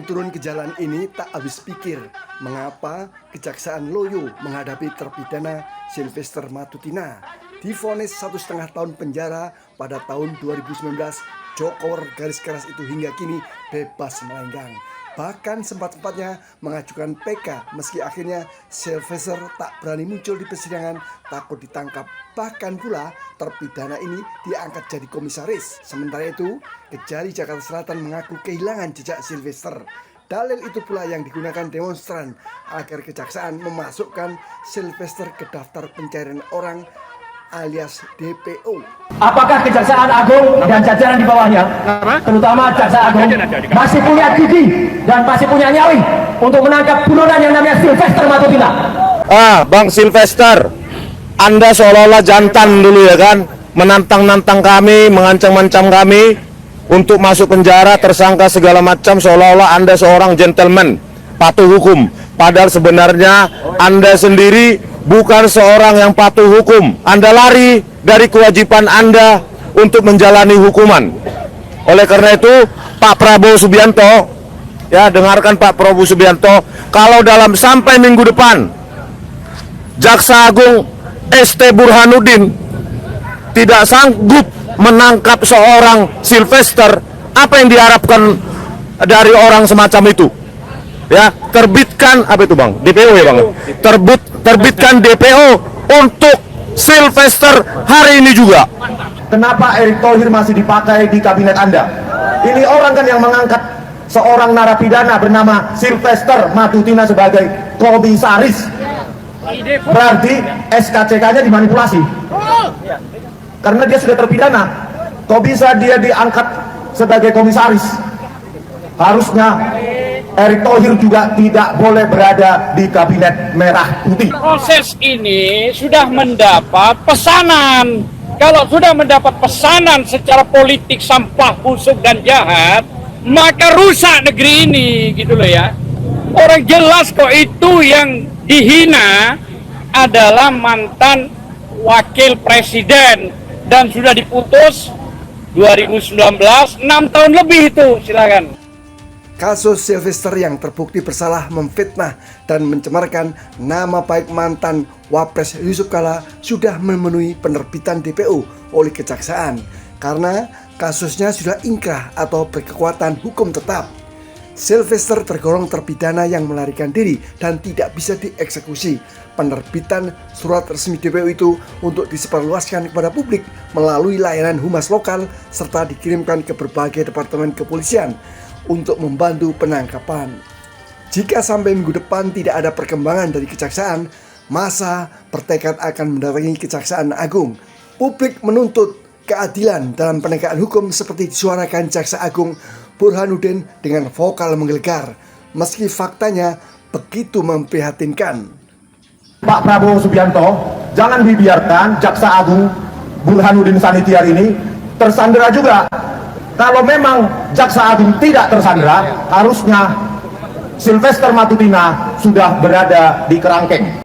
turun ke jalan ini tak habis pikir mengapa Kejaksaan Loyo menghadapi terpidana Sylvester Matutina divonis 1,5 tahun penjara pada tahun 2019. Jokor garis keras itu hingga kini bebas melenggang. Bahkan sempat-sempatnya mengajukan PK meski akhirnya Sylvester tak berani muncul di persidangan takut ditangkap. Bahkan pula terpidana ini diangkat jadi komisaris. Sementara itu Kejari Jakarta Selatan mengaku kehilangan jejak Sylvester. Dalil itu pula yang digunakan demonstran agar kejaksaan memasukkan Sylvester ke daftar pencarian orang alias DPO. Apakah Kejaksaan Agung dan jajaran di bawahnya, terutama Jaksa Agung, masih punya gigi dan masih punya nyali untuk menangkap buronan yang namanya Sylvester Matutina? Bang Sylvester, Anda seolah-olah jantan dulu ya kan, menantang-nantang kami, mengancam-ancam kami untuk masuk penjara, tersangka segala macam, seolah-olah Anda seorang gentleman, patuh hukum. Padahal sebenarnya Anda sendiri bukan seorang yang patuh hukum. Anda lari dari kewajiban Anda untuk menjalani hukuman. Oleh karena itu, Pak Prabowo Subianto, ya dengarkan Pak Prabowo Subianto, kalau dalam sampai minggu depan Jaksa Agung ST Burhanuddin tidak sanggup menangkap seorang Sylvester, apa yang diharapkan dari orang semacam itu? Ya, terbitkan apa itu Bang? DPO ya Bang? Terbitkan DPO untuk Sylvester hari ini juga. Kenapa Erick Thohir masih dipakai di kabinet Anda? Ini orang kan yang mengangkat seorang narapidana bernama Sylvester Matutina sebagai komisaris. Berarti SKCK-nya dimanipulasi. Karena dia sudah terpidana, kok bisa dia diangkat sebagai komisaris? Harusnya Erick Thohir juga tidak boleh berada di kabinet merah putih. Proses ini sudah mendapat pesanan. Kalau sudah mendapat pesanan secara politik sampah, busuk dan jahat, maka rusak negeri ini, gitu loh ya. Orang jelas kok itu yang dihina adalah mantan wakil presiden dan sudah diputus 2019, 6 tahun lebih itu, silakan. Kasus Sylvester yang terbukti bersalah memfitnah dan mencemarkan nama baik mantan Wapres Yusuf Kala sudah memenuhi penerbitan DPO oleh kejaksaan karena kasusnya sudah ingkrah atau berkekuatan hukum tetap. Sylvester tergolong terpidana yang melarikan diri dan tidak bisa dieksekusi. Penerbitan surat resmi DPO itu untuk disebarluaskan kepada publik melalui layanan humas lokal serta dikirimkan ke berbagai departemen kepolisian untuk membantu penangkapan. Jika sampai minggu depan tidak ada perkembangan dari kejaksaan, massa bertekad akan mendatangi Kejaksaan Agung. Publik menuntut keadilan dalam penegakan hukum seperti disuarakan Jaksa Agung Burhanuddin dengan vokal menggelegar, meski faktanya begitu memprihatinkan. Pak Prabowo Subianto, jangan dibiarkan Jaksa Agung Burhanuddin Sanitiar ini tersandera juga. Kalau memang Jaksa Agung tidak tersandera, harusnya Sylvester Matutina sudah berada di kerangkeng.